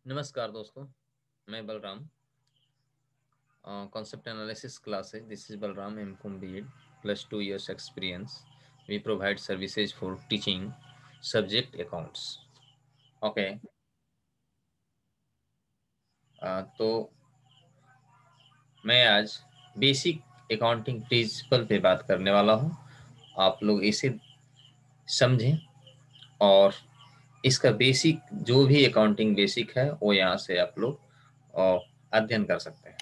नमस्कार दोस्तों, मैं बलराम। कॉन्सेप्ट एनालिसिस क्लास है। This is Balram, M.Com B.Ed, +2 years experience. We provide services for teaching subject accounts. Okay. तो मैं आज बेसिक अकाउंटिंग प्रिंसिपल पे बात करने वाला हूँ। आप लोग इसे समझें और इसका बेसिक जो भी अकाउंटिंग बेसिक है वो यहाँ से आप लोग अध्ययन कर सकते हैं।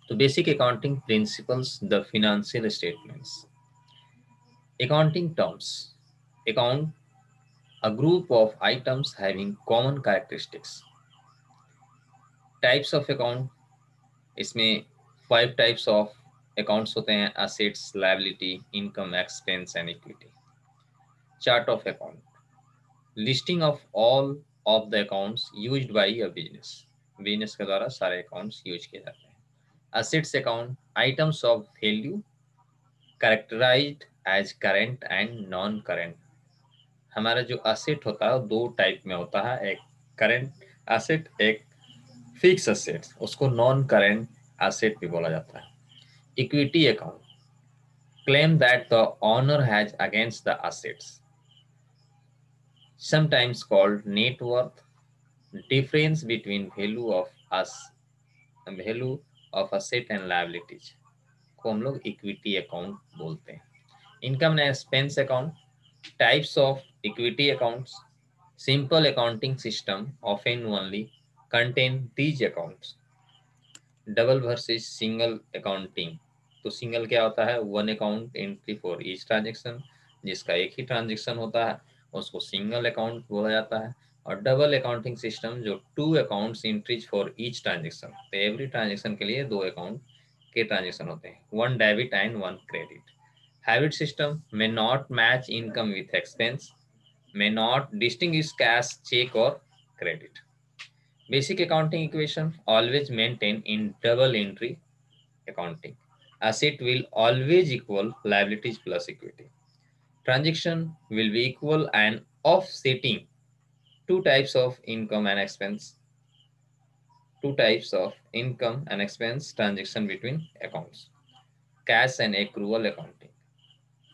तो basic accounting principles, the financial statements. Accounting terms. Account, a group of items having common characteristics. Types of account, इसमें 5 types of accounts होते हैं: assets, liability, income, expense and equity. Chart of account, listing of all of the accounts used by a business. Business के द्वारा सारे accounts use किए जाते हैं. Assets account, items of value characterized as current and non-current. हमारा जो asset होता है दो टाइप में होता है, एक करेंट एसेट, एक फिक्स असेट, उसको नॉन करेंट एसेट भी बोला जाता है. Equity account, claim that the owner has against the assets, sometimes called net worth, difference between value of asset and liabilities को हम लोग इक्विटी अकाउंट बोलते हैं. Income and expense account, types of equity accounts. Simple accounting system often only contain these accounts. Double versus single accounting. तो single क्या होता है? One account entry for each transaction, जिसका एक ही ट्रांजेक्शन होता है उसको सिंगल अकाउंट बोला जाता है. और डबल अकाउंटिंग सिस्टम जो two accounts entries for each transaction, तो एवरी ट्रांजेक्शन के लिए दो अकाउंट के ट्रांजेक्शन होते हैं, one debit and one credit. Habit system में not match income with expense, may not distinguish cash, check or credit. Basic accounting equation always maintained in double entry accounting. Asset will always equal liabilities plus equity. Transaction will be equal and offsetting two types of income and expense. Two types of income and expense transaction between accounts. Cash and accrual accounting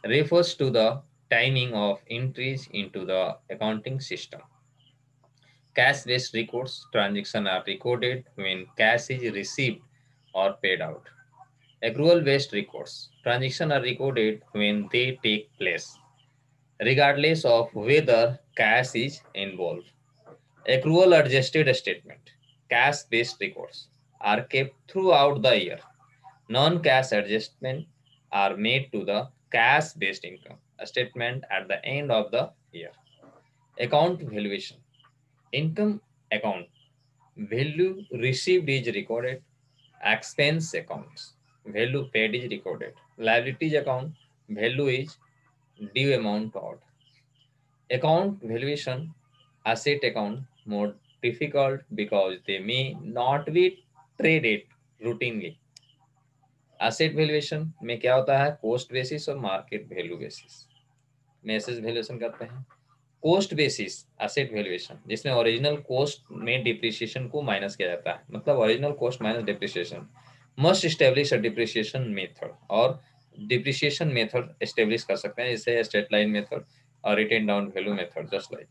refers to the timing of entries into the accounting system. Cash-based records transactions are recorded when cash is received or paid out. Accrual-based records transactions are recorded when they take place, regardless of whether cash is involved. Accrual-adjusted statement. Cash-based records are kept throughout the year. Non-cash adjustments are made to the cash-based income statement at the end of the year. Account valuation. Income account, value received is recorded. Expense accounts, value paid is recorded. Liabilities account, value is due amount owed. Account valuation, asset account more difficult because they may not be traded routinely. Asset valuation में क्या होता है? Cost basis और market value basis में asset valuation करते हैं. Cost basis asset valuation, जिसमें original cost में डिप्रिसिएशन को माइनस किया जाता है, मतलब original cost minus depreciation. Must establish a depreciation method, और डिप्रिसिएशन मेथड एस्टेब्लिश कर सकते हैं, जैसे स्ट्रेट लाइन मेथड और written down value method. Just like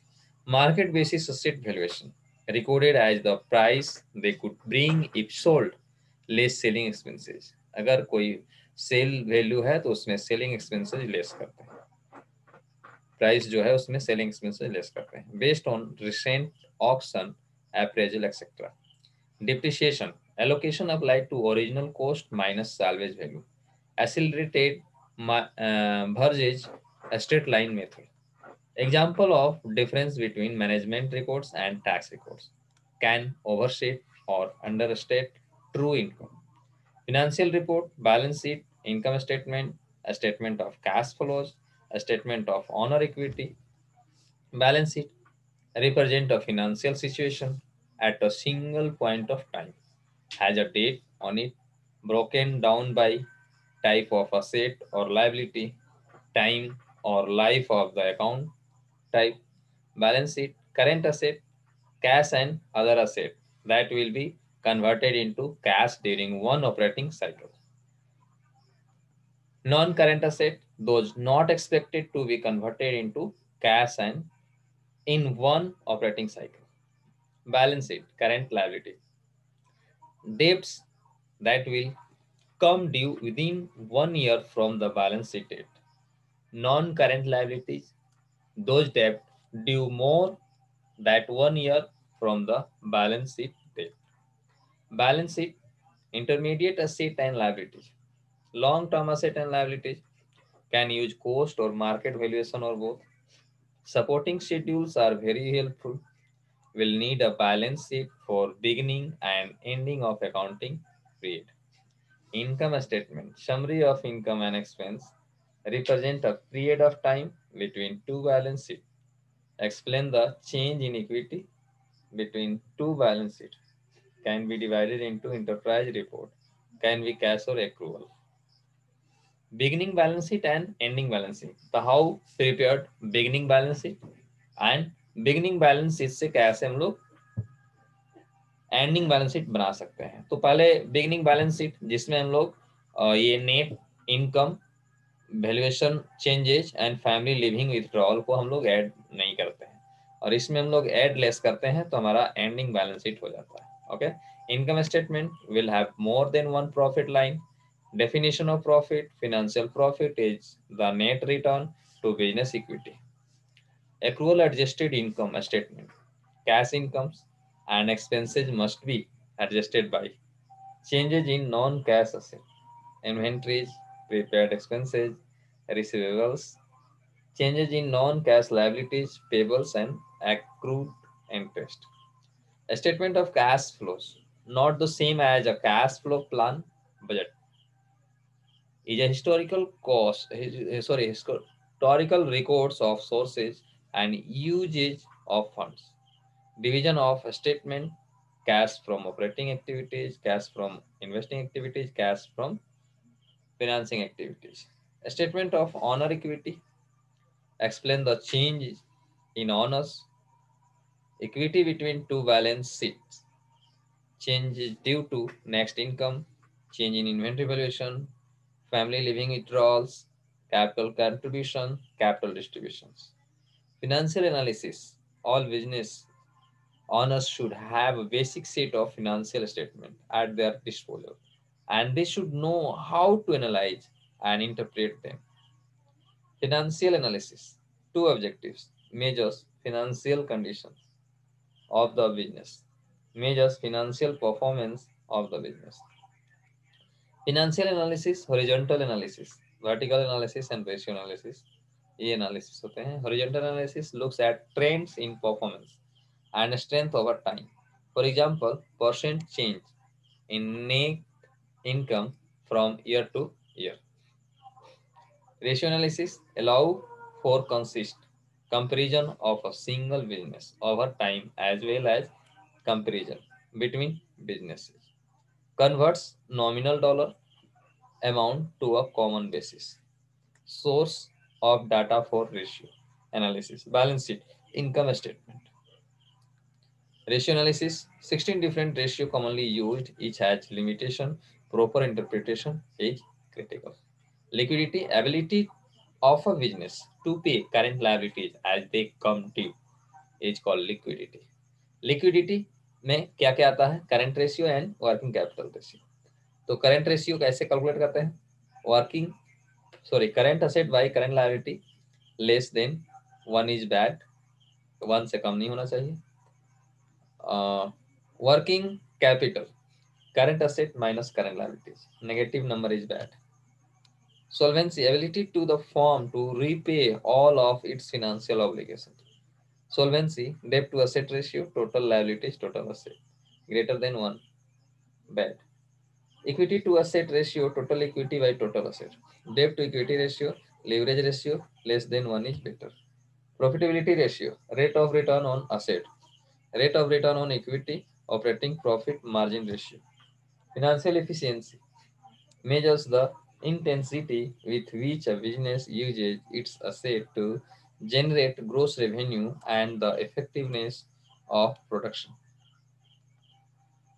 market basis asset valuation recorded as the price they could bring if sold, less selling expenses. अगर कोई cell value है तो उसमें सेलिंग एक्सपेंसेस लेस करते हैं, प्राइस जो है उसमें सेलिंग एक्सपेंसेस लेस करते हैं, based on recent auction, appraisal etcetera. Depreciation allocation applied to original cost minus salvage value. Accelerated versus straight line method. Example of difference between management records and tax records: can overstate or understate true income. Financial report, balance sheet, income statement, a statement of cash flows, a statement of honor equity. Balance sheet represent a financial situation at a single point of time, has a date on it, broken down by type of asset or liability, time or life of the account type. Balance sheet, current asset, cash and other asset, that will be converted into cash during one operating cycle. Non-current asset, those not expected to be converted into cash and in one operating cycle. Balance sheet, current liability. Debts that will come due within 1 year from the balance sheet date. Non-current liabilities, those debt due more than 1 year from the balance sheet date. Balance sheet, intermediate asset and liabilities. Long-term asset and liabilities can use cost or market valuation or both. Supporting schedules are very helpful. We'll need a balance sheet for beginning and ending of accounting period. Income statement, summary of income and expense, represent a period of time between two balance sheets. Explain the change in equity between two balance sheets. Can be divided into enterprise report. Can be cash or accrual. Beginning balance sheet and ending balance sheet. तो how prepared beginning balance sheet and beginning balance sheet से कैसे हम लोग ending balance sheet बना सकते हैं. तो पहले बिगिनिंग बैलेंस शीट जिसमें हम लोग ये net income, valuation changes and family living withdrawal को हम लोग ऐड नहीं करते हैं, और इसमें हम लोग ऐड लेस करते हैं तो हमारा एंडिंग बैलेंस शीट हो जाता है. Okay. Income statement will have more than one profit line. Definition of profit, financial profit is the net return to business equity. Accrual adjusted income statement. Cash incomes and expenses must be adjusted by changes in non-cash assets, inventories, prepaid expenses, receivables, changes in non-cash liabilities, payables, and accrued interest. A statement of cash flows, not the same as a cash flow plan budget, is a historical records of sources and usage of funds. Division of a statement: cash from operating activities, cash from investing activities, cash from financing activities. A statement of honor equity: explain the change in honors equity between two balance sheets. Changes due to next income, change in inventory valuation, family living withdrawals, capital contribution, capital distributions. Financial analysis: all business owners should have a basic set of financial statement at their disposal, and they should know how to analyze and interpret them. Financial analysis: two objectives: measures financial conditions of the business, measures financial performance of the business. Financial analysis, horizontal analysis, vertical analysis and ratio analysis. ये analysis होते हैं. Horizontal analysis looks at trends in performance and strength over time. For example, percent change in net income from year to year. Ratio analysis allow for comparison of a single business over time as well as comparison between businesses. Converts nominal dollar amount to a common basis. Source of data for ratio analysis. Balance sheet, income statement. Ratio analysis, 16 different ratio commonly used, each has limitation, proper interpretation is critical. Liquidity, ability of a business to pay current liabilities as they come due is called liquidity. Liquidity में क्या क्या आता है? Current ratio and working capital ratio. तो current ratio कैसे calculate करते हैं? Working current asset by current liability less than 1 is bad, 1 से कम नहीं होना चाहिए. Working capital, current asset minus current liabilities, negative number is bad. Solvency, ability to the firm to repay all of its financial obligations. Solvency, debt to asset ratio, total liabilities, total asset, greater than 1, bad. Equity to asset ratio, total equity by total asset. Debt to equity ratio, leverage ratio, less than 1 is better. Profitability ratio, rate of return on asset, rate of return on equity, operating profit margin ratio. Financial efficiency measures the intensity with which a business uses its asset to generate gross revenue and the effectiveness of production.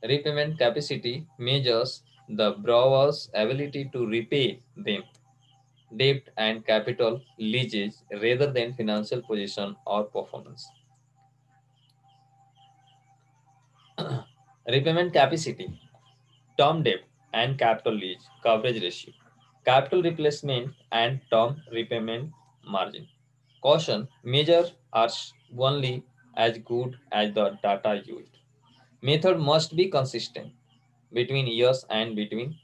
Repayment capacity measures the borrower's ability to repay them, debt and capital leases rather than financial position or performance. Repayment capacity, term debt and capital lease coverage ratio, capital replacement and term repayment margin. Caution, measures are only as good as the data used. Method must be consistent between years and between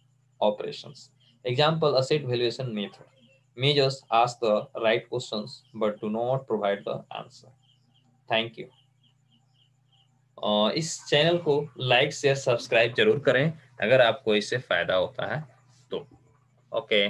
operations. Example, asset valuation method. Measures ask the right questions but do not provide the answer. Thank you. इस channel को like share subscribe जरूर करें अगर आपको इससे फायदा होता है तो। ओके।